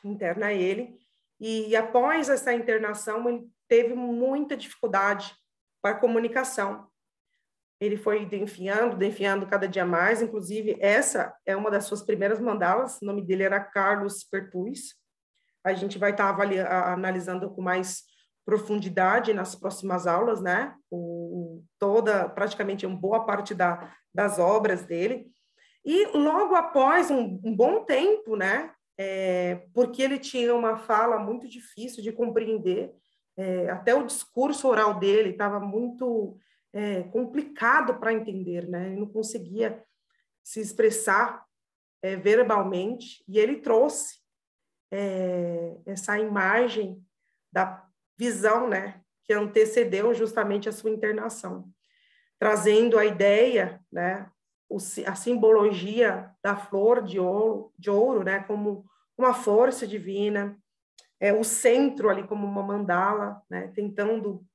interna ele, e após essa internação, ele teve muita dificuldade para a comunicação. Ele foi definhando cada dia mais, inclusive essa é uma das suas primeiras mandalas, o nome dele era Carlos Pertuz. A gente vai estar analisando com mais profundidade nas próximas aulas, né? Praticamente uma boa parte das obras dele. E logo após um bom tempo, né? Porque ele tinha uma fala muito difícil de compreender, até o discurso oral dele estava muito complicado para entender, né? Ele não conseguia se expressar verbalmente, e ele trouxe essa imagem da visão, né, que antecedeu justamente a sua internação, trazendo a ideia, né, a simbologia da flor de ouro, né, como uma força divina, o centro ali como uma mandala, né, tentando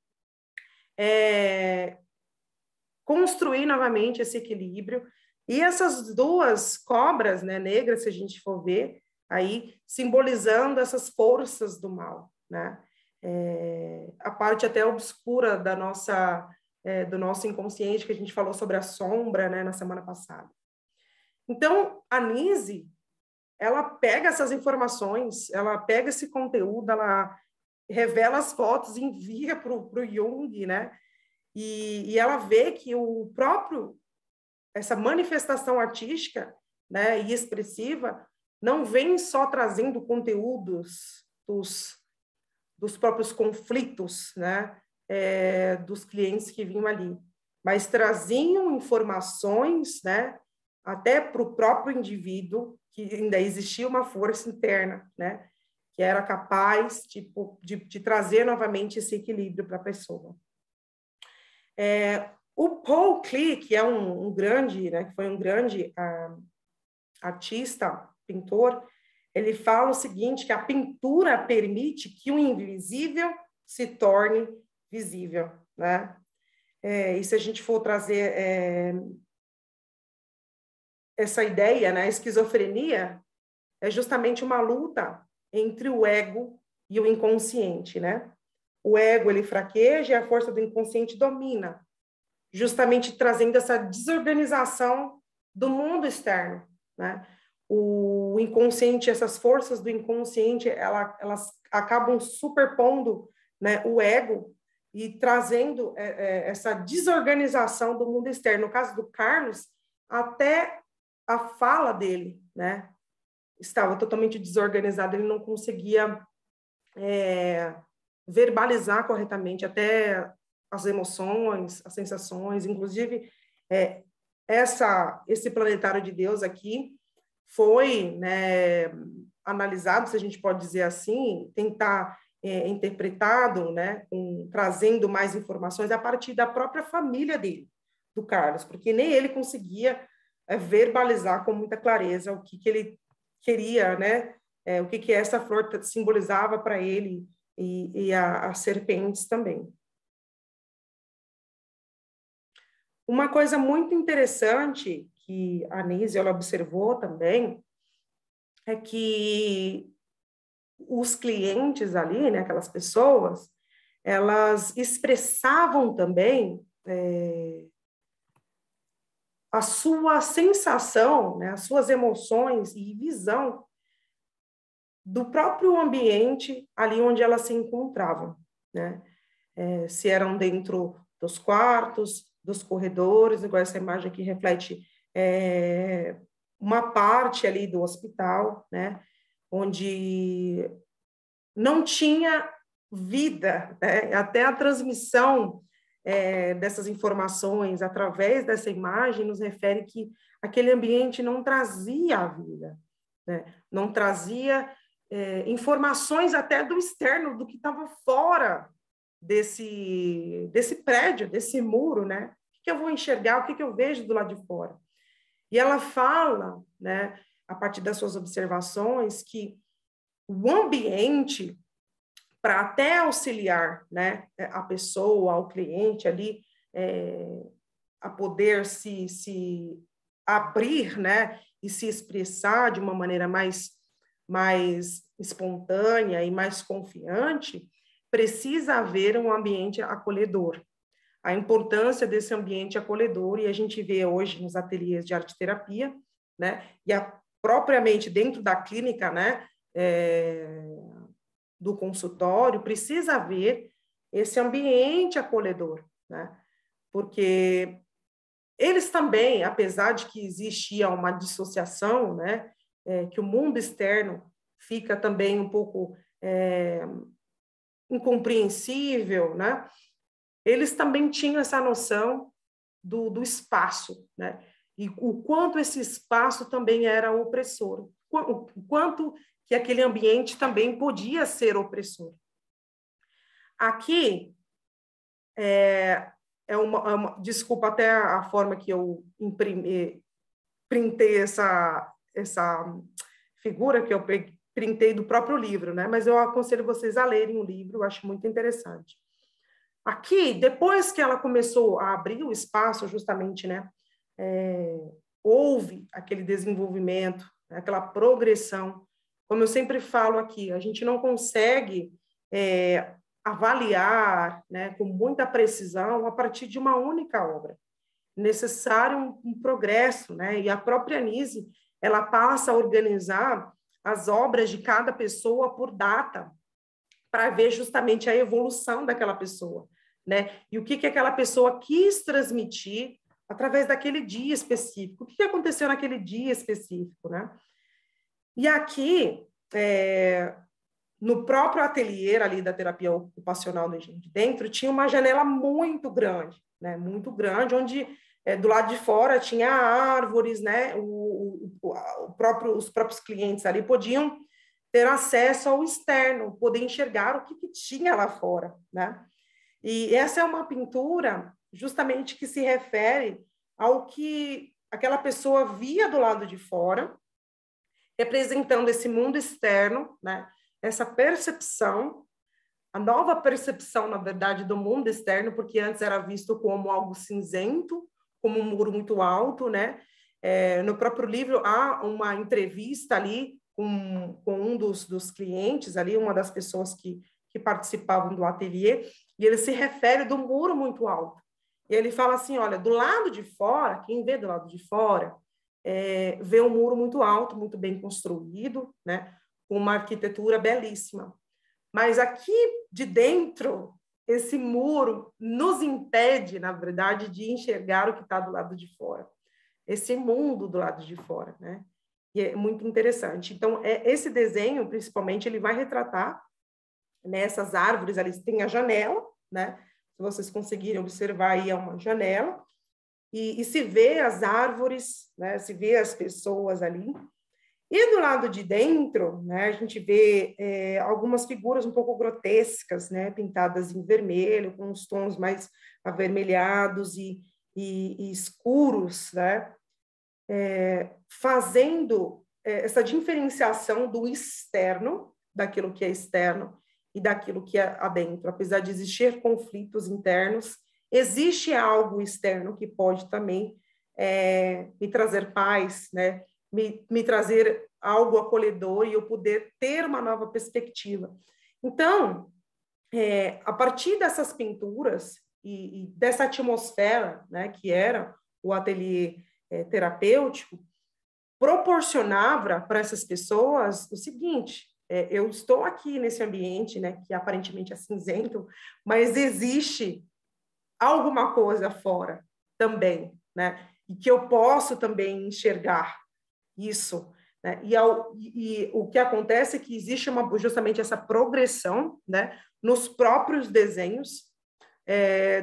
construir novamente esse equilíbrio. E essas duas cobras, né, negras, se a gente for ver, aí simbolizando essas forças do mal, né? A parte até obscura do nosso inconsciente, que a gente falou sobre a sombra, né, na semana passada. Então, a Nise, ela pega essas informações, ela pega esse conteúdo, ela revela as fotos, envia para o Jung, né? E ela vê que essa manifestação artística, né, e expressiva não vem só trazendo conteúdos dos próprios conflitos, né, dos clientes que vinham ali, mas traziam informações, né, até para o próprio indivíduo, que ainda existia uma força interna, né, que era capaz de trazer novamente esse equilíbrio para a pessoa. O Paul Klee, que é um grande, né, que foi um grande artista, pintor, ele fala o seguinte, que a pintura permite que o invisível se torne visível, né? E se a gente for trazer essa ideia, né, a esquizofrenia é justamente uma luta entre o ego e o inconsciente, né? O ego, ele fraqueja e a força do inconsciente domina, justamente trazendo essa desorganização do mundo externo, né? O inconsciente, essas forças do inconsciente, elas acabam superpondo, né, o ego e trazendo essa desorganização do mundo externo. No caso do Carlos, até a fala dele, né, estava totalmente desorganizada, ele não conseguia verbalizar corretamente até as emoções, as sensações, inclusive esse planetário de Deus aqui foi, né, analisado, se a gente pode dizer assim, tentar interpretado, né, trazendo mais informações a partir da própria família dele, do Carlos, porque nem ele conseguia verbalizar com muita clareza o que ele queria, né, o que essa flor simbolizava para ele e as serpentes também. Uma coisa muito interessante que a Nise ela observou também é que os clientes ali, né, aquelas pessoas, elas expressavam também a sua sensação, né, as suas emoções e visão do próprio ambiente ali onde elas se encontravam, né? Se eram dentro dos quartos, dos corredores, igual essa imagem aqui reflete uma parte ali do hospital, né, onde não tinha vida, né? Até a transmissão dessas informações através dessa imagem nos refere que aquele ambiente não trazia a vida, né? Não trazia informações até do externo, do que estava fora desse prédio, desse muro, né? O que eu vou enxergar, o que eu vejo do lado de fora? E ela fala, né, a partir das suas observações, que o ambiente, para até auxiliar, né, a pessoa, ao cliente ali, a poder se abrir, né, e se expressar de uma maneira mais mais espontânea e mais confiante, precisa haver um ambiente acolhedor. A importância desse ambiente acolhedor, e a gente vê hoje nos ateliês de arte-terapia, né, e propriamente dentro da clínica, né, do consultório, precisa haver esse ambiente acolhedor, né, porque eles também, apesar de que existia uma dissociação, né, que o mundo externo fica também um pouco incompreensível, né, eles também tinham essa noção do espaço, né? E o quanto esse espaço também era opressor, o quanto que aquele ambiente também podia ser opressor. Aqui, desculpa até a forma que eu printei essa figura que eu printei do próprio livro, né? Mas eu aconselho vocês a lerem o livro, eu acho muito interessante. Aqui, depois que ela começou a abrir o espaço, justamente, né, houve aquele desenvolvimento, aquela progressão. Como eu sempre falo aqui, a gente não consegue avaliar, né, com muita precisão a partir de uma única obra. Necessário um progresso, né? E a própria Anísio, ela passa a organizar as obras de cada pessoa por data, para ver justamente a evolução daquela pessoa, né? E o que aquela pessoa quis transmitir através daquele dia específico. O que aconteceu naquele dia específico, né? E aqui, no próprio ateliê ali da terapia ocupacional de dentro, tinha uma janela muito grande, né? Muito grande, onde do lado de fora tinha árvores, né? Os próprios clientes ali podiam ter acesso ao externo, poder enxergar o que tinha lá fora, né? E essa é uma pintura justamente que se refere ao que aquela pessoa via do lado de fora, representando esse mundo externo, né? Essa percepção, a nova percepção, na verdade, do mundo externo, porque antes era visto como algo cinzento, como um muro muito alto, né? No próprio livro há uma entrevista ali com um dos clientes ali, uma das pessoas que participavam do ateliê, e ele se refere do muro muito alto. E ele fala assim, olha, do lado de fora, quem vê do lado de fora, vê um muro muito alto, muito bem construído, né, com uma arquitetura belíssima. Mas aqui de dentro, esse muro nos impede, na verdade, de enxergar o que está do lado de fora. Esse mundo do lado de fora, né? E é muito interessante. Então, esse desenho, principalmente, ele vai retratar nessas árvores ali, tem a janela, né? Se vocês conseguirem observar aí, é uma janela, e se vê as árvores, né? Se vê as pessoas ali. E do lado de dentro, né, a gente vê algumas figuras um pouco grotescas, né? Pintadas em vermelho, com os tons mais avermelhados e escuros, né? Fazendo essa diferenciação do externo, daquilo que é externo, e daquilo que é adentro. Apesar de existir conflitos internos, existe algo externo que pode também me trazer paz, né? Me trazer algo acolhedor e eu poder ter uma nova perspectiva. Então, a partir dessas pinturas e dessa atmosfera, né, que era o ateliê terapêutico, proporcionava para essas pessoas o seguinte: eu estou aqui nesse ambiente, né, que aparentemente é cinzento, mas existe alguma coisa fora também, né, e que eu posso também enxergar isso, né, e o que acontece é que existe justamente essa progressão, né, nos próprios desenhos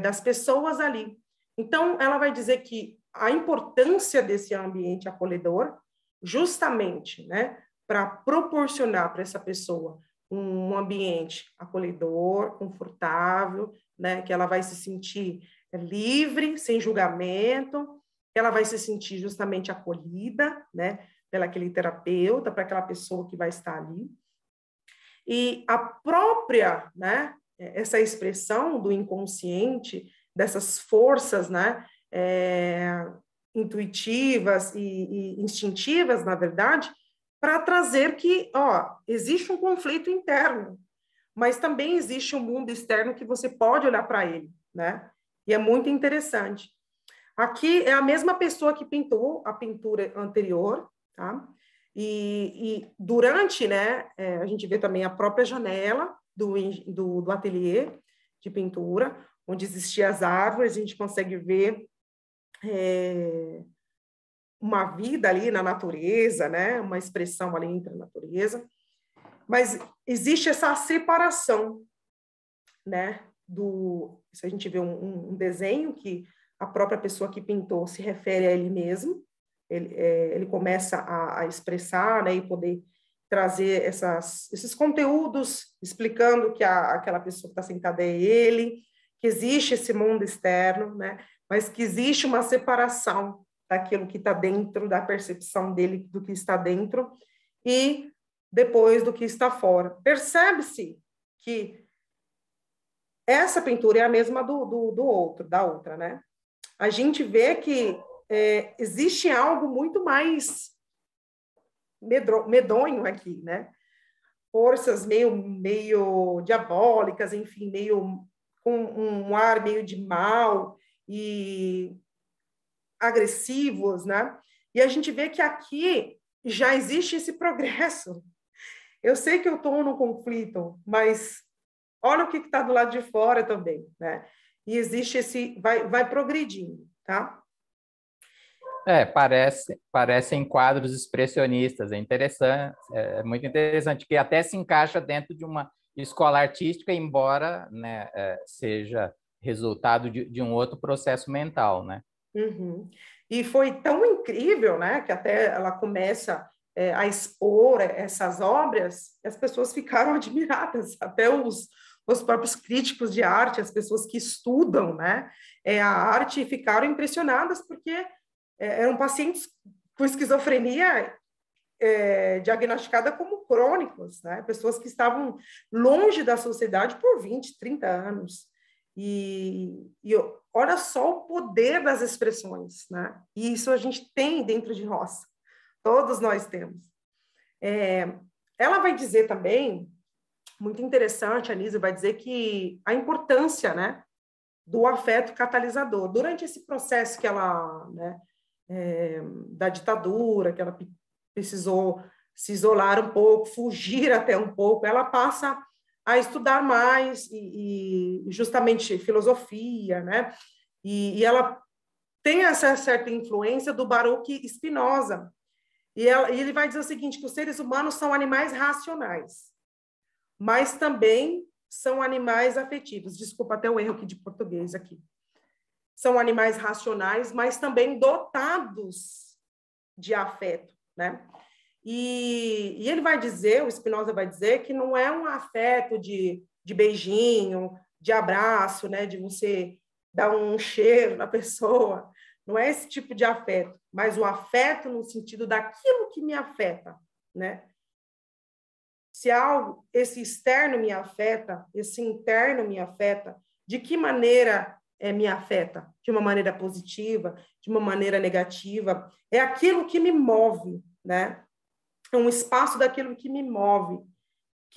das pessoas ali. Então, ela vai dizer que a importância desse ambiente acolhedor, justamente, né, para proporcionar para essa pessoa um ambiente acolhedor, confortável, né, que ela vai se sentir livre, sem julgamento, que ela vai se sentir justamente acolhida, né, pelo aquele terapeuta, para aquela pessoa que vai estar ali. E a própria, né, essa expressão do inconsciente, dessas forças, né, intuitivas e instintivas, na verdade, para trazer que, ó, existe um conflito interno, mas também existe um mundo externo que você pode olhar para ele, né? E é muito interessante. Aqui é a mesma pessoa que pintou a pintura anterior, tá? E durante, né, a gente vê também a própria janela do ateliê de pintura, onde existiam as árvores, a gente consegue ver uma vida ali na natureza, né? Uma expressão ali entre a natureza. Mas existe essa separação, né? Se a gente vê um desenho que a própria pessoa que pintou se refere a ele mesmo, ele começa a expressar, né? E poder trazer esses conteúdos explicando que aquela pessoa que está sentada é ele, que existe esse mundo externo, né? Mas que existe uma separação daquilo que está dentro, da percepção dele do que está dentro e depois do que está fora. Percebe-se que essa pintura é a mesma da outra, né? A gente vê que existe algo muito mais medonho aqui, né? Forças meio diabólicas, enfim, meio com um ar meio de mal e agressivos, né? E a gente vê que aqui já existe esse progresso. Eu sei que eu estou num conflito, mas olha o que está do lado de fora também, né? E existe vai progredindo, tá? Parecem quadros expressionistas, é interessante, é muito interessante, que até se encaixa dentro de uma escola artística, embora, né, seja resultado de um outro processo mental, né? Uhum. E foi tão incrível, né, que até ela começa a expor essas obras, as pessoas ficaram admiradas, até os próprios críticos de arte, as pessoas que estudam, né, a arte ficaram impressionadas porque eram pacientes com esquizofrenia diagnosticada como crônicos, né, pessoas que estavam longe da sociedade por 20, 30 anos. E olha só o poder das expressões, né? E isso a gente tem dentro de nós, todos nós temos. Ela vai dizer também, muito interessante, a Anísia vai dizer que a importância, né, do afeto catalisador. Durante esse processo que ela, né, da ditadura, que ela precisou se isolar um pouco, fugir até um pouco, ela passa a estudar mais e justamente filosofia, né? E ela tem essa certa influência do Baruch Spinoza. E ele vai dizer o seguinte, que os seres humanos são animais racionais, mas também são animais afetivos. Desculpa até o erro aqui de português aqui. São animais racionais, mas também dotados de afeto, né? E ele vai dizer, o Spinoza vai dizer, que não é um afeto de beijinho, de abraço, né? De você dar um cheiro na pessoa. Não é esse tipo de afeto, mas o afeto no sentido daquilo que me afeta, né? Se algo, esse externo me afeta, esse interno me afeta, de que maneira me afeta? De uma maneira positiva, de uma maneira negativa? É aquilo que me move, né? É um espaço daquilo que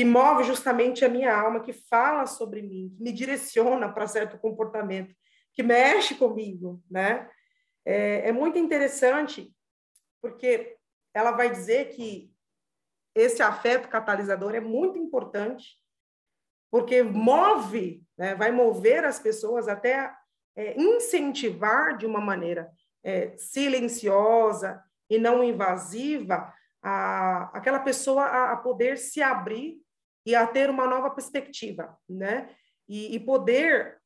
move justamente a minha alma, que fala sobre mim, que me direciona para certo comportamento, que mexe comigo, né? É muito interessante, porque ela vai dizer que esse afeto catalisador é muito importante, porque move, né? Vai mover as pessoas até incentivar de uma maneira silenciosa e não invasiva aquela pessoa a poder se abrir e a ter uma nova perspectiva, né? E poder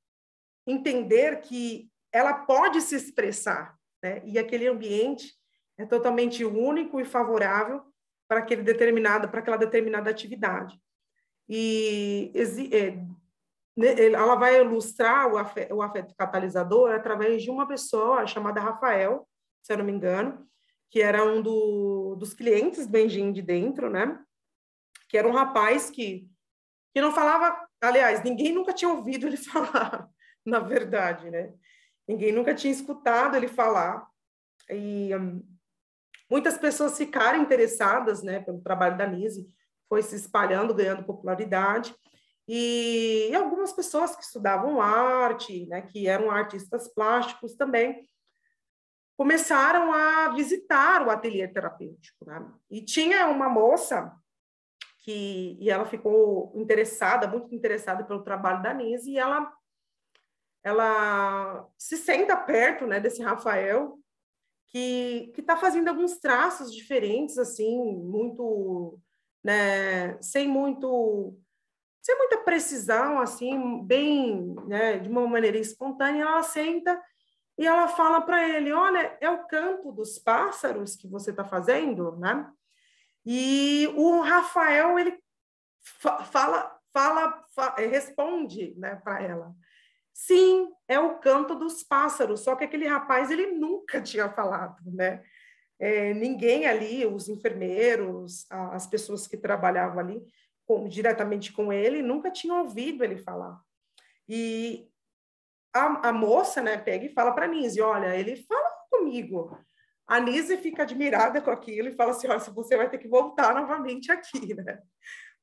entender que ela pode se expressar, né? E aquele ambiente é totalmente único e favorável para aquela determinada atividade. E ela vai ilustrar o afeto catalisador através de uma pessoa chamada Rafael, se eu não me engano, que era um dos clientes do Engenho de Dentro, né? Que era um rapaz que não falava, aliás, ninguém nunca tinha ouvido ele falar, na verdade, né? Ninguém nunca tinha escutado ele falar. muitas pessoas ficaram interessadas, né, pelo trabalho da Nise, foi se espalhando, ganhando popularidade, e algumas pessoas que estudavam arte, né, que eram artistas plásticos também, começaram a visitar o ateliê terapêutico, né? E tinha uma moça e ela ficou interessada, muito interessada pelo trabalho da Nise, e ela se senta perto, né, desse Rafael, que está fazendo alguns traços diferentes, assim, muito, né, sem muita precisão, assim, bem, né, de uma maneira espontânea. Ela senta e ela fala para ele: olha, é o canto dos pássaros que você está fazendo, né? E o Rafael, ele responde, né, para ela: sim, é o canto dos pássaros. Só que aquele rapaz, ele nunca tinha falado, né? Ninguém ali, os enfermeiros, as pessoas que trabalhavam ali diretamente com ele, nunca tinham ouvido ele falar. E a moça, né, pega e fala para a Nise: olha, ele fala comigo. A Nise fica admirada com aquilo e fala assim: olha, você vai ter que voltar novamente aqui, né?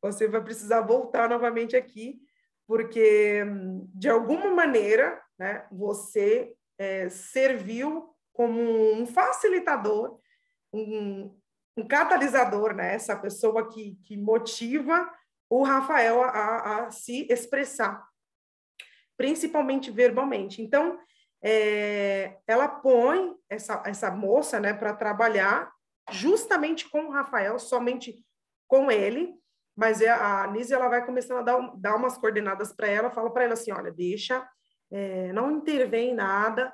Você vai precisar voltar novamente aqui, porque, de alguma maneira, né, você serviu como um facilitador, um catalisador, né? Essa pessoa que motiva o Rafael a se expressar, principalmente verbalmente. Então, ela põe essa moça, né, para trabalhar justamente com o Rafael, somente com ele, mas a Nise, ela vai começando a dar umas coordenadas para ela, fala para ela assim: olha, deixa, não intervém em nada,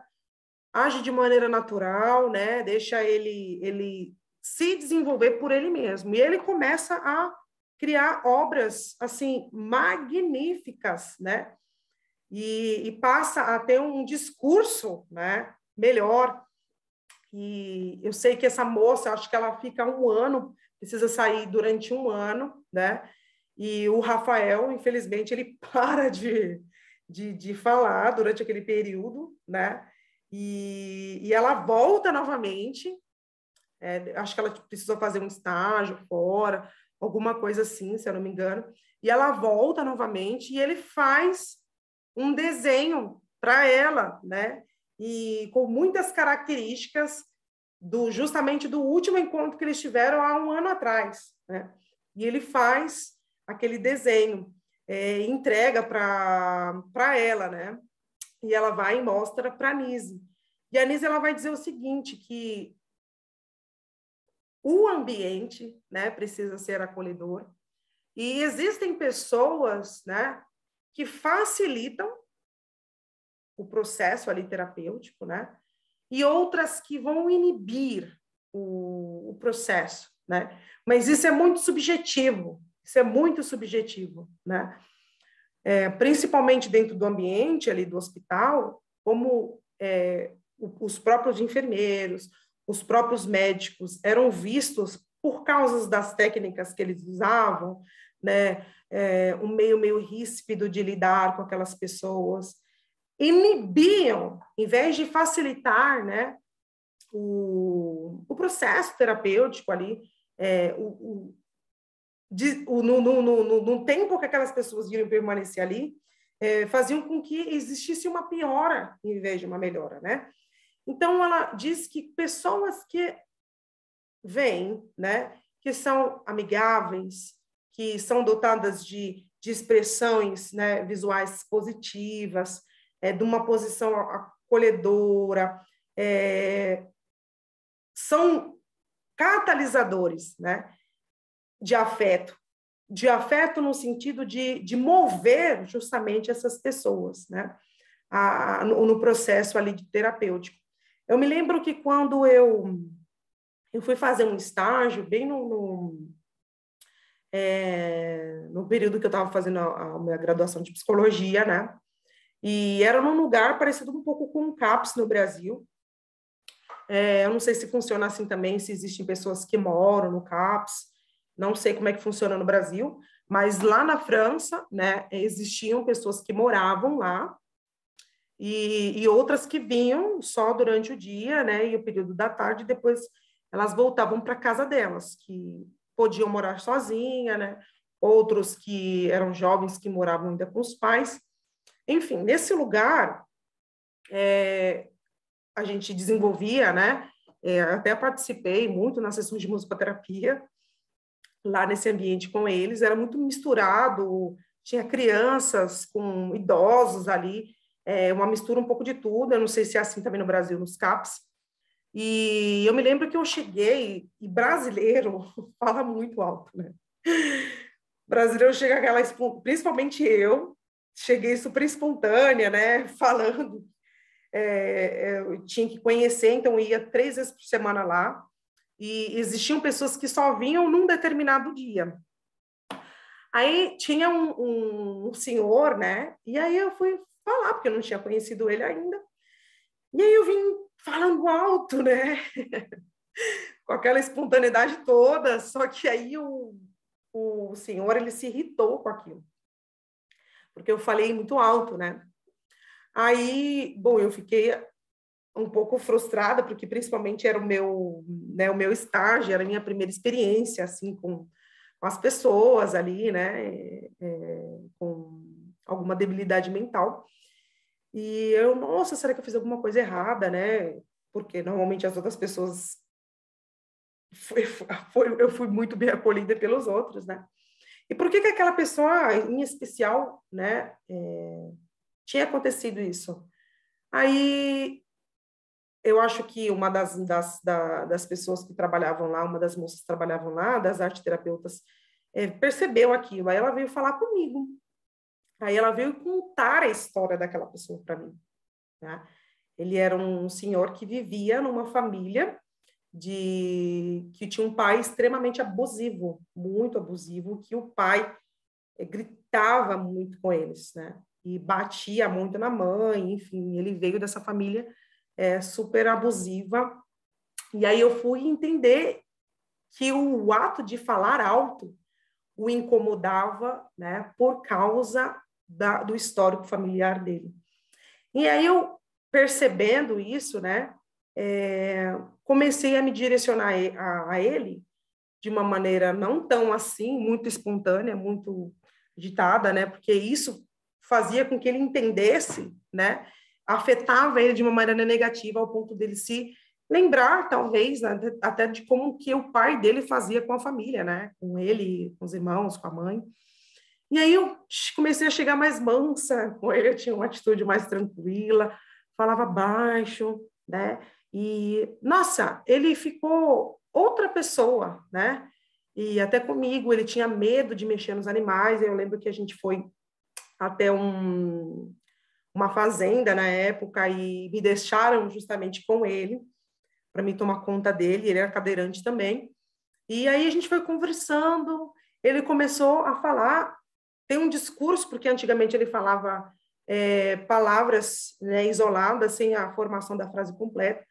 age de maneira natural, né? Deixa ele se desenvolver por ele mesmo. E ele começa a criar obras, assim, magníficas, né? E passa a ter um discurso, né, melhor. E eu sei que essa moça, acho que ela fica um ano, precisa sair durante um ano, né? E o Rafael, infelizmente, ele para de falar durante aquele período, né? E ela volta novamente, acho que ela precisou fazer um estágio fora, alguma coisa assim, se eu não me engano, e ela volta novamente e ele faz um desenho para ela, né? E com muitas características justamente do último encontro que eles tiveram há um ano atrás, né? E ele faz aquele desenho, entrega para ela, né? E ela vai e mostra para a Nise. E a Nise, ela vai dizer o seguinte, que o ambiente, né, precisa ser acolhedor, e existem pessoas, né, que facilitam o processo ali terapêutico, né, e outras que vão inibir o processo, né, mas isso é muito subjetivo, né, principalmente dentro do ambiente ali do hospital, como os próprios enfermeiros, os próprios médicos eram vistos, por causa das técnicas que eles usavam, né, um meio ríspido de lidar com aquelas pessoas, inibiam, em vez de facilitar, né, o processo terapêutico ali, no tempo que aquelas pessoas iriam permanecer ali, faziam com que existisse uma piora em vez de uma melhora, né? Então, ela diz que pessoas que vêm, né, que são amigáveis, que são dotadas de expressões, né, visuais positivas, de uma posição acolhedora, são catalisadores, né, de afeto no sentido de mover justamente essas pessoas, né, no processo ali de terapêutico. Eu me lembro que quando eu fui fazer um estágio, bem no período que eu estava fazendo a minha graduação de psicologia, né? E era num lugar parecido um pouco com o CAPS no Brasil. Eu não sei se funciona assim também, se existem pessoas que moram no CAPS, não sei como é que funciona no Brasil, mas lá na França, né, existiam pessoas que moravam lá, e outras que vinham só durante o dia, né, e o período da tarde, depois elas voltavam para casa delas, que podiam morar sozinha, né? Outros que eram jovens que moravam ainda com os pais. Enfim, nesse lugar, a gente desenvolvia, né? Até participei muito nas sessões de musicoterapia, lá nesse ambiente com eles, era muito misturado, tinha crianças com idosos ali, uma mistura um pouco de tudo, eu não sei se é assim também no Brasil, nos CAPs, e eu me lembro que eu cheguei, e brasileiro fala muito alto, né? Brasileiro chega aquela, principalmente eu, cheguei super espontânea, né, falando, eu tinha que conhecer, então eu ia 3 vezes por semana lá, e existiam pessoas que só vinham num determinado dia. Aí tinha um senhor, né? E aí eu fui falar, porque eu não tinha conhecido ele ainda. E aí eu vim falando alto, né? Com aquela espontaneidade toda, só que aí o senhor, ele se irritou com aquilo. Porque eu falei muito alto, né? Aí, bom, eu fiquei um pouco frustrada, porque principalmente era o meu estágio, era a minha primeira experiência, assim, com as pessoas ali, né, com alguma debilidade mental. E eu, nossa, será que eu fiz alguma coisa errada, né? Porque normalmente as outras pessoas, eu fui muito bem acolhida pelos outros, né? E por que que aquela pessoa, em especial, né, tinha acontecido isso? Aí eu acho que uma das pessoas que trabalhavam lá, uma das moças que trabalhavam lá, das arteterapeutas, percebeu aquilo. Aí ela veio falar comigo. Aí ela veio contar a história daquela pessoa para mim. Né? Ele era um senhor que vivia numa família que tinha um pai extremamente abusivo, muito abusivo, que o pai gritava muito com eles, né? E batia muito na mãe, enfim, ele veio dessa família super abusiva. E aí eu fui entender que o ato de falar alto o incomodava, né, por causa do histórico familiar dele. E aí eu, percebendo isso, né, comecei a me direcionar a ele de uma maneira não tão assim, muito espontânea, muito ditada, né, porque isso fazia com que ele entendesse, né, afetava ele de uma maneira negativa ao ponto dele se lembrar, talvez, né, até de como que o pai dele fazia com a família, né, com ele, com os irmãos, com a mãe. E aí eu comecei a chegar mais mansa com ele, eu tinha uma atitude mais tranquila, falava baixo, né, e, nossa, ele ficou outra pessoa, né, e até comigo, ele tinha medo de mexer nos animais, eu lembro que a gente foi até uma fazenda na época e me deixaram justamente com ele, para me tomar conta dele, ele era cadeirante também. E aí a gente foi conversando, ele começou a falar, tem um discurso, porque antigamente ele falava palavras, né, isoladas, sem a formação da frase completa,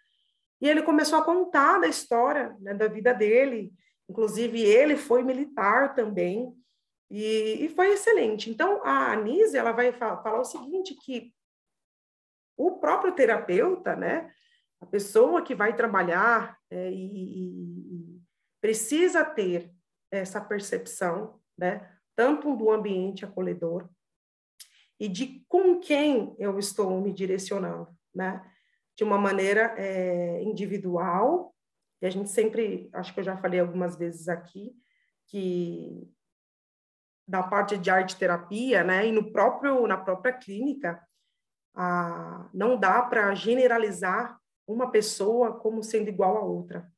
e ele começou a contar da história, né, da vida dele, inclusive ele foi militar também, e foi excelente. Então, a Anísia, ela vai falar o seguinte, que o próprio terapeuta, né, a pessoa que vai trabalhar e precisa ter essa percepção, né, tanto do ambiente acolhedor e de com quem eu estou me direcionando, né, de uma maneira individual. E a gente sempre, acho que eu já falei algumas vezes aqui, que da parte de arte terapia, né, e na própria clínica, não dá para generalizar uma pessoa como sendo igual a outra.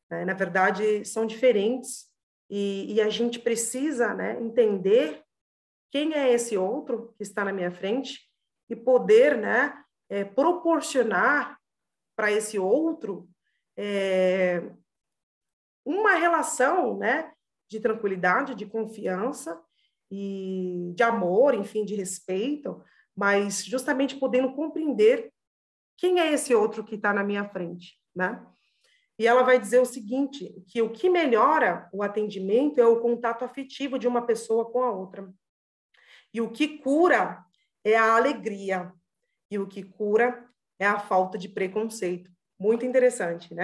Né? Na verdade, são diferentes e a gente precisa, né, entender quem é esse outro que está na minha frente e poder, né, proporcionar para esse outro uma relação, né, de tranquilidade, de confiança e de amor, enfim, de respeito, mas justamente podendo compreender quem é esse outro que está na minha frente, né? E ela vai dizer o seguinte, que o que melhora o atendimento é o contato afetivo de uma pessoa com a outra. E o que cura é a alegria. E o que cura é a falta de preconceito. Muito interessante, né?